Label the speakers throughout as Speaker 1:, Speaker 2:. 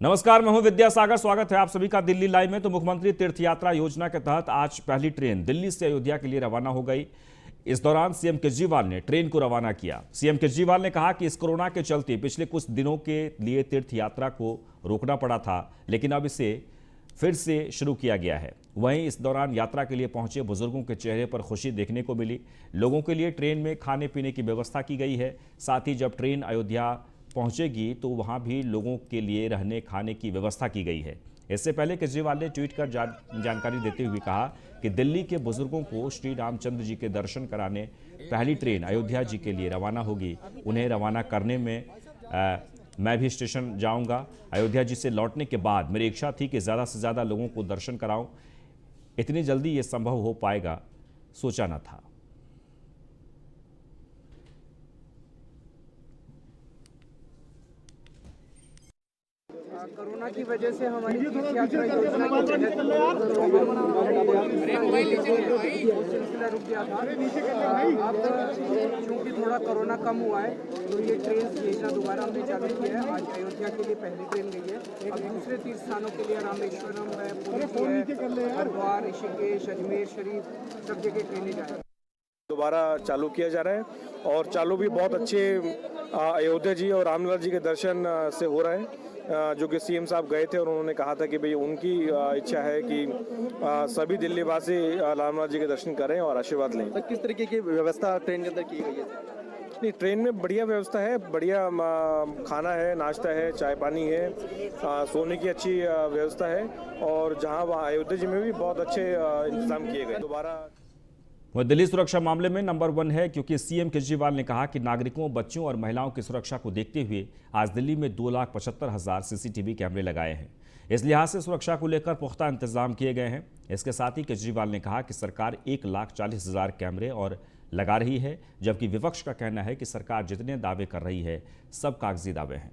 Speaker 1: नमस्कार, मैं हूं विद्यासागर। स्वागत है आप सभी का दिल्ली लाइव में। तो मुख्यमंत्री तीर्थ यात्रा योजना के तहत आज पहली ट्रेन दिल्ली से अयोध्या के लिए रवाना हो गई। इस दौरान सीएम केजरीवाल ने ट्रेन को रवाना किया। सीएम केजरीवाल ने कहा कि इस कोरोना के चलते पिछले कुछ दिनों के लिए तीर्थ यात्रा को रोकना पड़ा था, लेकिन अब इसे फिर से शुरू किया गया है। वहीं इस दौरान यात्रा के लिए पहुंचे बुजुर्गों के चेहरे पर खुशी देखने को मिली। लोगों के लिए ट्रेन में खाने पीने की व्यवस्था की गई है। साथ ही जब ट्रेन अयोध्या पहुंचेगी तो वहां भी लोगों के लिए रहने खाने की व्यवस्था की गई है। इससे पहले केजरीवाल ने ट्वीट कर जानकारी देते हुए कहा कि दिल्ली के बुजुर्गों को श्री रामचंद्र जी के दर्शन कराने पहली ट्रेन अयोध्या जी के लिए रवाना होगी। उन्हें रवाना करने में मैं भी स्टेशन जाऊंगा। अयोध्या जी से लौटने के बाद मेरी इच्छा थी कि ज़्यादा से ज़्यादा लोगों को दर्शन कराऊं। इतनी जल्दी ये संभव हो पाएगा सोचा न था।
Speaker 2: कोरोना की वजह से हमारी तीर्थ यात्रा योजना के तहत सिलसिला रुक गया था। अब चूँकि थोड़ा कोरोना कम हुआ है तो ये ट्रेन योजना दोबारा हमने चालू की है। आज अयोध्या के लिए पहली ट्रेन गई है। अब दूसरे तीर्थ स्थानों के लिए रामेश्वरम है, पुरी है, हरिद्वार, ऋषिकेश, अजमेर शरीफ, सब जगह ट्रेनें जा रही हैं।
Speaker 3: दोबारा चालू किया जा रहा है और चालू भी बहुत अच्छे अयोध्या जी और रामलला जी के दर्शन से हो रहा है। जो कि सीएम साहब गए थे और उन्होंने कहा था कि भाई उनकी इच्छा है कि सभी दिल्ली वासी रामलला जी के दर्शन करें और आशीर्वाद लें।
Speaker 4: तो किस तरीके की व्यवस्था ट्रेन के अंदर की गई है?
Speaker 3: नहीं, ट्रेन में बढ़िया व्यवस्था है, बढ़िया खाना है, नाश्ता है, चाय पानी है, सोने की अच्छी व्यवस्था है और जहाँ वहाँ अयोध्या जी में भी बहुत अच्छे इंतजाम किए गए। दोबारा
Speaker 1: वह दिल्ली सुरक्षा मामले में नंबर 1 है, क्योंकि सीएम केजरीवाल ने कहा कि नागरिकों, बच्चों और महिलाओं की सुरक्षा को देखते हुए आज दिल्ली में 2,75,000 सीसीटीवी कैमरे लगाए हैं। इस लिहाज से सुरक्षा को लेकर पुख्ता इंतजाम किए गए हैं। इसके साथ ही केजरीवाल ने कहा कि सरकार 1,40,000 कैमरे और लगा रही है, जबकि विपक्ष का कहना है कि सरकार जितने दावे कर रही है सब कागजी दावे हैं।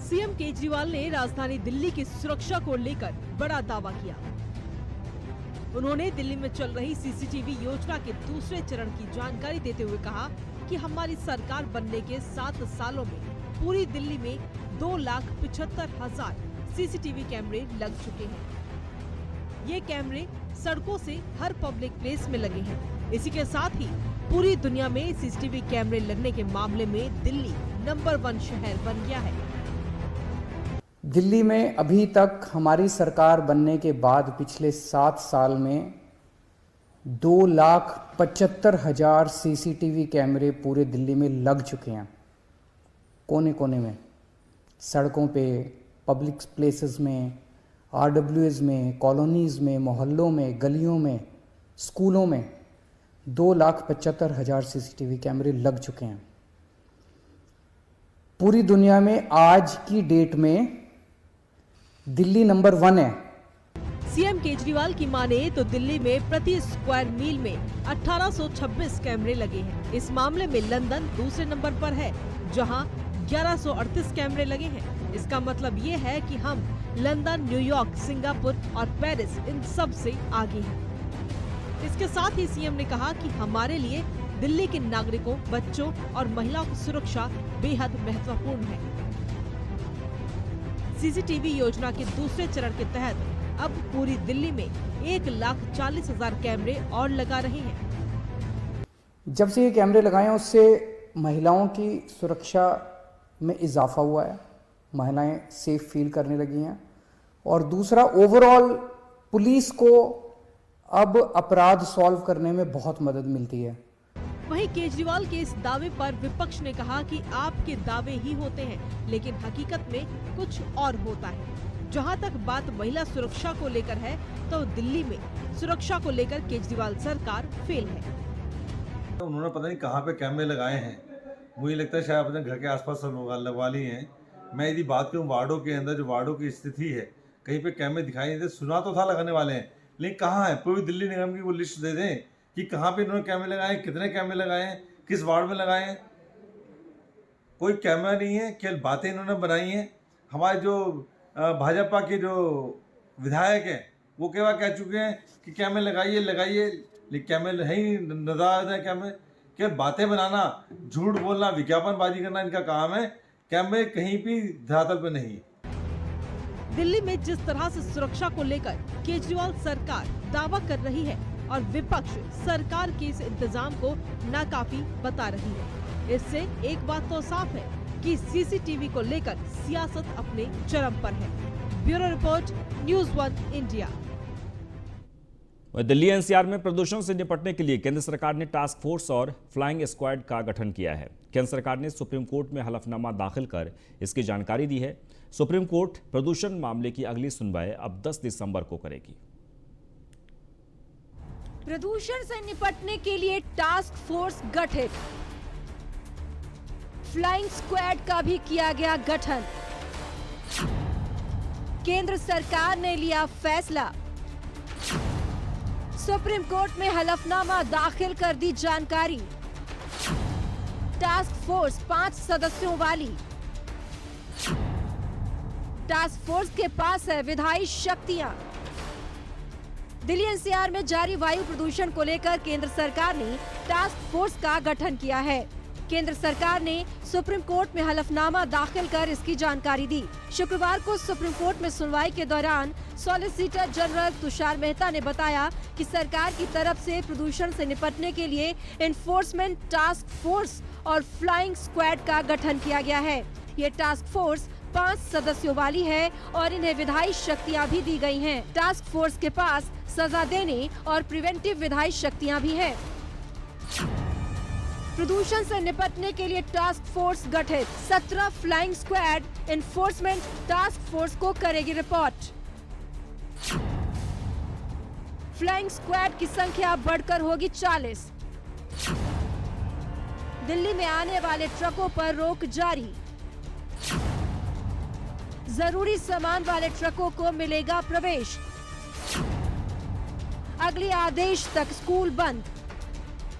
Speaker 5: सीएम केजरीवाल ने राजधानी दिल्ली की सुरक्षा को लेकर बड़ा दावा किया। उन्होंने दिल्ली में चल रही सीसीटीवी योजना के दूसरे चरण की जानकारी देते हुए कहा कि हमारी सरकार बनने के 7 सालों में पूरी दिल्ली में 2,75,000 सीसीटीवी कैमरे लग चुके हैं। ये कैमरे सड़कों से हर पब्लिक प्लेस में लगे हैं। इसी के साथ ही पूरी दुनिया में सीसीटीवी कैमरे लगने के मामले में दिल्ली नंबर 1 शहर बन गया है।
Speaker 6: दिल्ली में अभी तक हमारी सरकार बनने के बाद पिछले 7 साल में 2,75,000 सीसीटीवी कैमरे पूरे दिल्ली में लग चुके हैं। कोने कोने में, सड़कों पे, पब्लिक प्लेसेस में, आरडब्ल्यूएस में, कॉलोनीज़ में, मोहल्लों में, गलियों में, स्कूलों में 2,75,000 सीसीटीवी कैमरे लग चुके हैं। पूरी दुनिया में आज की डेट में दिल्ली नंबर 1 है।
Speaker 5: सीएम केजरीवाल की माने तो दिल्ली में प्रति स्क्वायर मील में 1826 कैमरे लगे हैं। इस मामले में लंदन दूसरे नंबर पर है, जहां 1138 कैमरे लगे हैं। इसका मतलब ये है कि हम लंदन, न्यूयॉर्क, सिंगापुर और पेरिस इन सब से आगे हैं। इसके साथ ही सीएम ने कहा कि हमारे लिए दिल्ली के नागरिकों, बच्चों और महिलाओं की सुरक्षा बेहद महत्वपूर्ण है। सीसीटीवी योजना के दूसरे चरण के तहत अब पूरी दिल्ली में 1,40,000 कैमरे और लगा रहे हैं।
Speaker 6: जब से ये कैमरे लगाए हैं उससे महिलाओं की सुरक्षा में इजाफा हुआ है। महिलाएं सेफ फील करने लगी हैं और दूसरा, ओवरऑल पुलिस को अब अपराध सॉल्व करने में बहुत मदद मिलती है।
Speaker 5: वहीं केजरीवाल के इस दावे पर विपक्ष ने कहा कि आपके दावे ही होते हैं, लेकिन हकीकत में कुछ और होता है। जहां तक बात महिला सुरक्षा को लेकर है, तो दिल्ली में सुरक्षा को लेकर केजरीवाल सरकार फेल है।
Speaker 7: उन्होंने पता नहीं कहां पे कैमरे लगाए हैं। मुझे लगता है शायद अपने घर के आसपास सब लगवा लिए हैं। मैं यदि बात करूं वार्डों के अंदर, जो वार्डों की स्थिति है, कहीं पे कैमरे दिखाई नहीं देते। सुना तो था लगाने वाले हैं, लेकिन कहाँ है? पूरी दिल्ली निगम की वो लिस्ट दे दें कि कहाँ पे इन्होंने कैमरे लगाए, कितने कैमरे लगाए हैं, किस वार्ड में लगाए हैं। कोई कैमरा नहीं है, केवल बातें इन्होंने बनाई हैं। हमारे जो भाजपा के जो विधायक हैं वो कह चुके हैं कि कैमरे लगाइए, लेकिन कैमरे है ही, नजर कैमरे क्या बातें बनाना, झूठ बोलना, विज्ञापनबाजी करना इनका काम है। कैमरे कहीं भी धरातल पे नहीं।
Speaker 5: दिल्ली में जिस तरह से सुरक्षा को लेकर केजरीवाल सरकार दावा कर रही है और विपक्ष सरकार के इस इंतजाम को नाकाफी बता रही है, इससे एक बात तो साफ है कि सीसीटीवी को लेकर सियासत अपने चरम पर है। Bureau report, news 1 India.
Speaker 1: Delhi NCR में प्रदूषण से निपटने के लिए केंद्र सरकार ने टास्क फोर्स और फ्लाइंग स्क्वाड का गठन किया है। केंद्र सरकार ने सुप्रीम कोर्ट में हलफनामा दाखिल कर इसकी जानकारी दी है। सुप्रीम कोर्ट प्रदूषण मामले की अगली सुनवाई अब 10 दिसंबर को करेगी।
Speaker 8: प्रदूषण से निपटने के लिए टास्क फोर्स गठित, फ्लाइंग स्क्वाड का भी किया गया गठन। केंद्र सरकार ने लिया फैसला, सुप्रीम कोर्ट में हलफनामा दाखिल कर दी जानकारी। टास्क फोर्स 5 सदस्यों वाली। टास्क फोर्स के पास है विधायी शक्तियां। दिल्ली एनसीआर में जारी वायु प्रदूषण को लेकर केंद्र सरकार ने टास्क फोर्स का गठन किया है। केंद्र सरकार ने सुप्रीम कोर्ट में हलफनामा दाखिल कर इसकी जानकारी दी। शुक्रवार को सुप्रीम कोर्ट में सुनवाई के दौरान सॉलिसिटर जनरल तुषार मेहता ने बताया कि सरकार की तरफ से प्रदूषण से निपटने के लिए एनफोर्समेंट टास्क फोर्स और फ्लाइंग स्क्वाड का गठन किया गया है। ये टास्क फोर्स 5 सदस्यों वाली है और इन्हें विधायी शक्तियां भी दी गई हैं। टास्क फोर्स के पास सजा देने और प्रिवेंटिव विधायी शक्तियां भी हैं। प्रदूषण से निपटने के लिए टास्क फोर्स गठित। 17 flying squad enforcement task force को करेगी रिपोर्ट। फ्लाइंग स्क्वाड की संख्या बढ़कर होगी 40। दिल्ली में आने वाले ट्रकों पर रोक जारी। जरूरी सामान वाले ट्रकों को मिलेगा प्रवेश। अगले आदेश तक स्कूल बंद।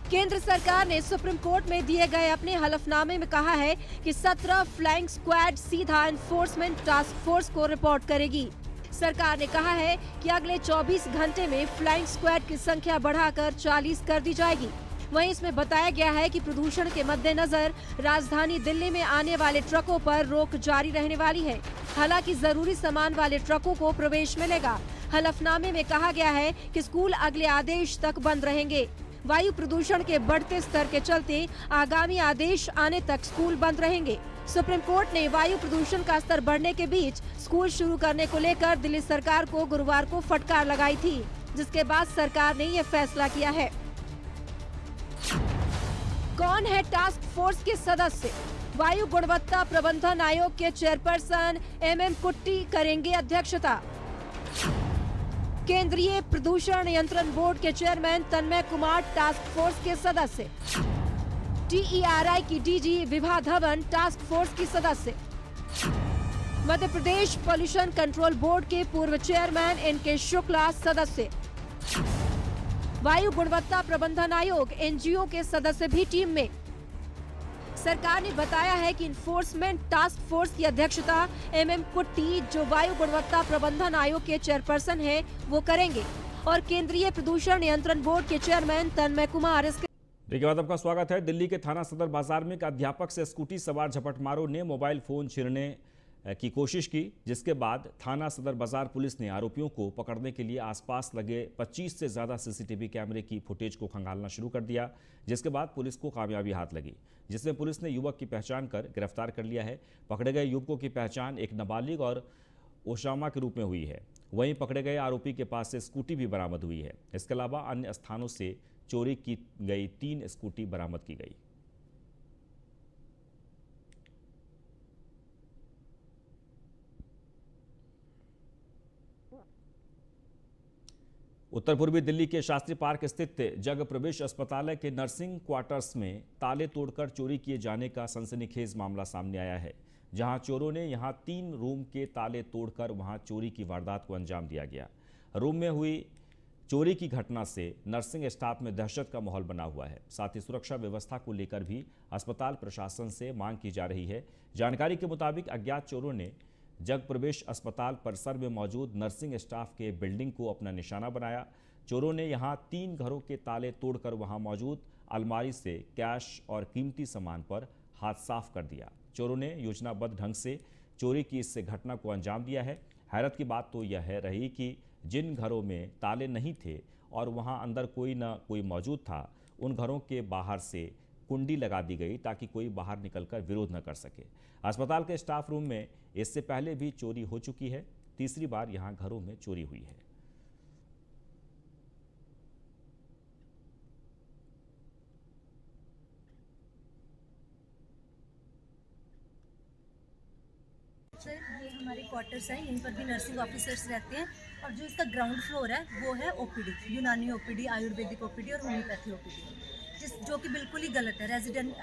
Speaker 8: केंद्र सरकार ने सुप्रीम कोर्ट में दिए गए अपने हलफनामे में कहा है कि 17 फ्लाइंग स्क्वाड सीधा एनफोर्समेंट टास्क फोर्स को रिपोर्ट करेगी। सरकार ने कहा है कि अगले 24 घंटे में फ्लाइंग स्क्वाड की संख्या बढ़ाकर 40 कर दी जाएगी। वहीं इसमें बताया गया है कि प्रदूषण के मद्देनजर राजधानी दिल्ली में आने वाले ट्रकों पर रोक जारी रहने वाली है। हालांकि जरूरी सामान वाले ट्रकों को प्रवेश मिलेगा। हलफनामे में कहा गया है कि स्कूल अगले आदेश तक बंद रहेंगे। वायु प्रदूषण के बढ़ते स्तर के चलते आगामी आदेश आने तक स्कूल बंद रहेंगे। सुप्रीम कोर्ट ने वायु प्रदूषण का स्तर बढ़ने के बीच स्कूल शुरू करने को लेकर दिल्ली सरकार को गुरुवार को फटकार लगाई थी, जिसके बाद सरकार ने यह फैसला किया है। कौन है टास्क फोर्स के सदस्य? वायु गुणवत्ता प्रबंधन आयोग के चेयरपर्सन MM कुट्टी करेंगे अध्यक्षता। केंद्रीय प्रदूषण नियंत्रण बोर्ड के चेयरमैन तन्मय कुमार टास्क फोर्स के सदस्य। TERI की DG Vibha Dhawan task force की सदस्य। Madhya Pradesh pollution control board के पूर्व चेयरमैन NK शुक्ला सदस्य। वायु गुणवत्ता प्रबंधन आयोग NGO के सदस्य भी टीम में। सरकार ने बताया है कि इन्फोर्समेंट टास्क फोर्स की अध्यक्षता MM कुट्टी, जो वायु गुणवत्ता प्रबंधन आयोग के चेयरपर्सन है, वो करेंगे और केंद्रीय प्रदूषण नियंत्रण बोर्ड के चेयरमैन तन्मय कुमार इसके।
Speaker 1: देखिए बाद आपका स्वागत है। दिल्ली के थाना सदर बाजार में एक अध्यापक से स्कूटी सवार झपटमारों ने मोबाइल फोन छीनने की कोशिश की, जिसके बाद थाना सदर बाजार पुलिस ने आरोपियों को पकड़ने के लिए आसपास लगे 25 से ज़्यादा सीसीटीवी कैमरे की फुटेज को खंगालना शुरू कर दिया, जिसके बाद पुलिस को कामयाबी हाथ लगी, जिसमें पुलिस ने युवक की पहचान कर गिरफ्तार कर लिया है। पकड़े गए युवकों की पहचान एक नाबालिग और ओसामा के रूप में हुई है। वहीं पकड़े गए आरोपी के पास से स्कूटी भी बरामद हुई है। इसके अलावा अन्य स्थानों से चोरी की गई 3 स्कूटी बरामद की गई। उत्तर पूर्वी दिल्ली के शास्त्री पार्क स्थित जग प्रवेश अस्पताल के नर्सिंग क्वार्टर्स में ताले तोड़कर चोरी किए जाने का सनसनीखेज मामला सामने आया है, जहां चोरों ने यहां 3 रूम के ताले तोड़कर वहां चोरी की वारदात को अंजाम दिया गया। रूम में हुई चोरी की घटना से नर्सिंग स्टाफ में दहशत का माहौल बना हुआ है। साथ ही सुरक्षा व्यवस्था को लेकर भी अस्पताल प्रशासन से मांग की जा रही है। जानकारी के मुताबिक अज्ञात चोरों ने जग प्रवेश अस्पताल परिसर में मौजूद नर्सिंग स्टाफ के बिल्डिंग को अपना निशाना बनाया। चोरों ने यहां 3 घरों के ताले तोड़कर वहां मौजूद अलमारी से कैश और कीमती सामान पर हाथ साफ कर दिया। चोरों ने योजनाबद्ध ढंग से चोरी की इस घटना को अंजाम दिया है। हैरत की बात तो यह रही कि जिन घरों में ताले नहीं थे और वहां अंदर कोई न कोई मौजूद था, उन घरों के बाहर से कुंडी लगा दी गई ताकि कोई बाहर निकलकर विरोध न कर सके। अस्पताल के स्टाफ रूम में इससे पहले भी चोरी हो चुकी है। तीसरी बार यहां घरों में चोरी हुई है।
Speaker 9: सर ये हमारे क्वार्टर्स हैं, यहीं पर भी नर्सिंग ऑफिसर्स रहते हैं और जो इसका ग्राउंड फ्लोर है वो है ओपीडी, यूनानी ओपीडी, आयुर्वेदिक ओपीडी और होम्योपैथी ओपीडी, जो कि बिल्कुल ही गलत है। रेजिडेंट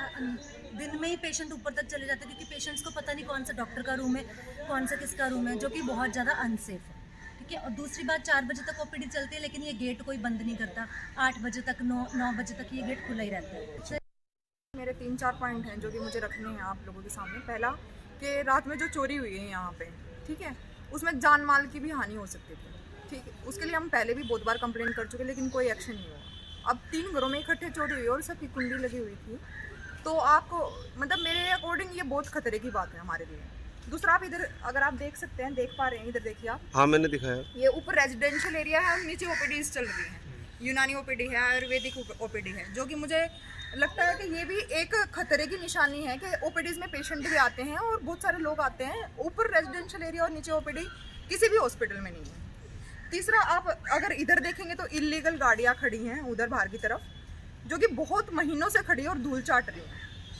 Speaker 9: दिन में ही पेशेंट ऊपर तक चले जाते हैं क्योंकि पेशेंट्स को पता नहीं कौन सा डॉक्टर का रूम है, कौन सा किसका रूम है, जो कि बहुत ज़्यादा अनसेफ है। ठीक है। और दूसरी बात, 4 बजे तक ओपीडी चलती है लेकिन ये गेट कोई बंद नहीं करता। 8 बजे तक 9 बजे तक ये गेट खुला ही रहता है।
Speaker 10: मेरे 3-4 पॉइंट हैं जो कि मुझे रखने हैं आप लोगों के सामने। पहला कि रात में जो चोरी हुई है यहाँ पे, ठीक है, उसमें जान माल की भी हानि हो सकती थी। ठीक है, उसके लिए हम पहले भी बहुत बार कंप्लेंट कर चुके लेकिन कोई एक्शन नहीं हुआ। अब 3 घरों में इकट्ठे चोरी हुई और सबकी कुंडी लगी हुई थी, तो आपको मतलब मेरे अकॉर्डिंग ये बहुत खतरे की बात है हमारे लिए। दूसरा, आप इधर अगर आप देख सकते हैं, देख पा रहे हैं, इधर देखिए आप।
Speaker 4: हाँ मैंने दिखाया।
Speaker 10: ये ऊपर रेजिडेंशियल एरिया है और नीचे ओपीडीज चल रही हैं। यूनानी ओपीडी है, आयुर्वेदिक ओपीडी है, जो कि मुझे लगता है कि ये भी एक खतरे की निशानी है कि ओपीडीज में पेशेंट भी आते हैं और बहुत सारे लोग आते हैं। ऊपर रेजिडेंशियल एरिया और नीचे ओपीडी किसी भी हॉस्पिटल में नहीं है। तीसरा, आप अगर इधर देखेंगे तो इलीगल गाड़ियाँ खड़ी हैं उधर बाहर की तरफ, जो कि बहुत महीनों से खड़ी है और धूल चाट रही है,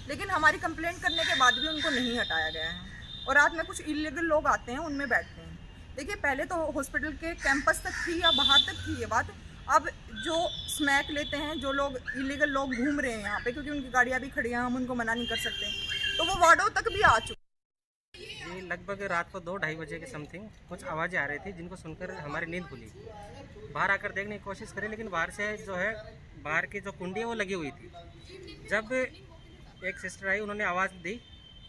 Speaker 10: लेकिन हमारी कंप्लेंट करने के बाद भी उनको नहीं हटाया गया है। और रात में कुछ इलीगल लोग आते हैं, उनमें बैठते हैं। देखिए, पहले तो हॉस्पिटल के कैंपस तक थी या बाहर तक थी ये बात। अब जो स्मैक लेते हैं, जो लोग इलीगल लोग घूम रहे हैं यहाँ पे, क्योंकि उनकी गाड़ियाँ भी खड़ी हैं, हम उनको मना नहीं कर सकते, तो वो वार्डों तक भी आ चुके।
Speaker 11: ये लगभग रात को 2-2:30 बजे के समथिंग कुछ आवाज़ें आ रही थी जिनको सुनकर हमारी नींद खुली। बाहर आकर देखने की कोशिश करी लेकिन बाहर से जो है, बाहर की जो कुंडी है वो लगी हुई थी। जब एक सिस्टर आई, उन्होंने आवाज़ दी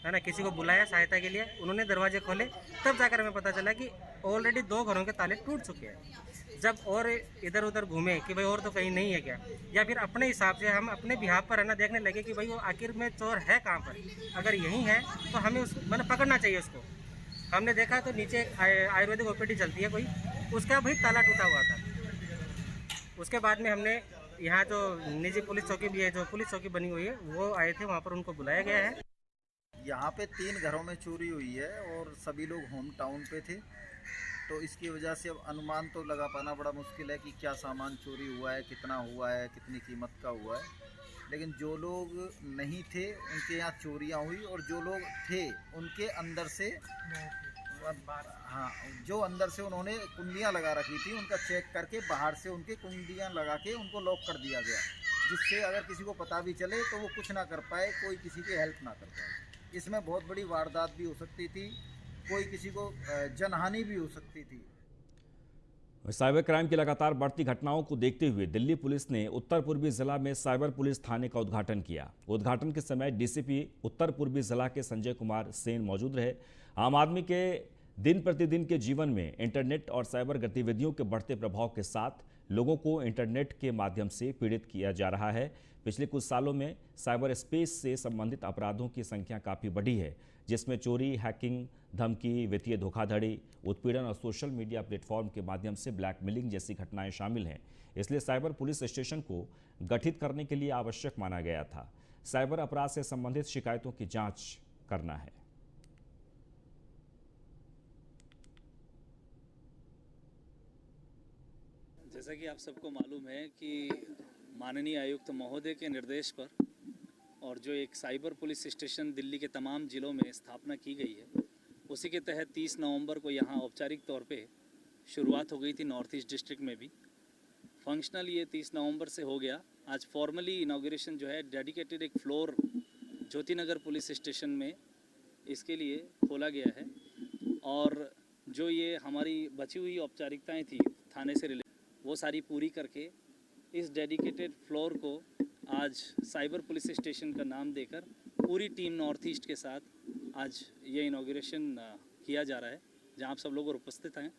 Speaker 11: है ना, किसी को बुलाया सहायता के लिए, उन्होंने दरवाजे खोले, तब जाकर हमें पता चला कि ऑलरेडी 2 घरों के ताले टूट चुके हैं। जब और इधर उधर घूमे कि भाई और तो कहीं नहीं है क्या, या फिर अपने हिसाब से हम अपने बिहाफ पर है ना देखने लगे कि भाई वो आखिर में चोर है कहाँ पर। अगर यही है तो हमें उस मतलब पकड़ना चाहिए उसको। हमने देखा तो नीचे आयुर्वेदिक ओपीडी चलती है कोई, उसका भी ताला टूटा हुआ था। उसके बाद में हमने यहाँ जो निजी पुलिस चौकी भी है, जो पुलिस चौकी बनी हुई है, वो आए थे, वहाँ पर उनको बुलाया गया है।
Speaker 12: यहाँ पे 3 घरों में चोरी हुई है और सभी लोग होम टाउन पे थे, तो इसकी वजह से अब अनुमान तो लगा पाना बड़ा मुश्किल है कि क्या सामान चोरी हुआ है, कितना हुआ है, कितनी कीमत का हुआ है। लेकिन जो लोग नहीं थे उनके यहाँ चोरियाँ हुई और जो लोग थे उनके अंदर से, हाँ, जो अंदर से उन्होंने कुंडियाँ लगा रखी थी, उनका चेक करके बाहर से उनके कुंडियाँ लगा के उनको लॉक कर दिया गया, जिससे अगर किसी को पता भी चले तो वो कुछ ना कर पाए, कोई किसी की हेल्प ना कर पाए। इसमें बहुत बड़ी वारदात भी हो सकती थी, कोई किसी को जनहानि भी हो सकती थी।
Speaker 1: साइबर क्राइम की लगातार बढ़ती घटनाओं को देखते हुए दिल्ली पुलिस ने उत्तर पूर्वी जिला में साइबर पुलिस थाने का उद्घाटन किया। उद्घाटन के समय डीसीपी उत्तर पूर्वी जिला के संजय कुमार सेन मौजूद रहे। आम आदमी के दिन प्रतिदिन के जीवन में इंटरनेट और साइबर गतिविधियों के बढ़ते प्रभाव के साथ लोगों को इंटरनेट के माध्यम से पीड़ित किया जा रहा है। पिछले कुछ सालों में साइबर स्पेस से संबंधित अपराधों की संख्या काफ़ी बढ़ी है, जिसमें चोरी, हैकिंग, धमकी, वित्तीय धोखाधड़ी, उत्पीड़न और सोशल मीडिया प्लेटफॉर्म के माध्यम से ब्लैकमेलिंग जैसी घटनाएं शामिल हैं। इसलिए साइबर पुलिस स्टेशन को गठित करने के लिए आवश्यक माना गया था। साइबर अपराध से संबंधित शिकायतों की जांच करना है।
Speaker 13: जैसा कि आप सबको मालूम है कि माननीय आयुक्त महोदय के निर्देश पर और जो एक साइबर पुलिस स्टेशन दिल्ली के तमाम ज़िलों में स्थापना की गई है, उसी के तहत 30 नवंबर को यहाँ औपचारिक तौर पे शुरुआत हो गई थी नॉर्थ ईस्ट डिस्ट्रिक्ट में भी। फंक्शनल ये 30 नवंबर से हो गया। आज फॉर्मली इनाग्रेशन जो है डेडिकेटेड एक फ्लोर ज्योतिनगर पुलिस स्टेशन में इसके लिए खोला गया है। और जो ये हमारी बची हुई औपचारिकताएँ थी थाने से रिलेटेड, वो सारी पूरी करके इस डेडिकेटेड फ्लोर को आज साइबर पुलिस स्टेशन का नाम देकर पूरी टीम नॉर्थ ईस्ट के साथ आज ये इनाग्रेशन किया जा रहा है, जहां आप सब लोग उपस्थित हैं।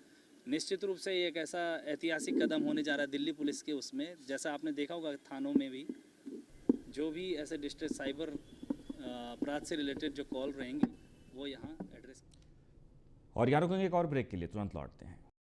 Speaker 13: निश्चित रूप से ये एक ऐसा ऐतिहासिक कदम होने जा रहा है दिल्ली पुलिस के उसमें, जैसा आपने देखा होगा थानों में भी जो भी ऐसे डिस्ट्रेस साइबर अपराध से रिलेटेड जो कॉल रहेंगी वो यहाँ एड्रेस।
Speaker 1: और यहाँ रुकेंगे एक और ब्रेक के लिए, तुरंत लौटते हैं।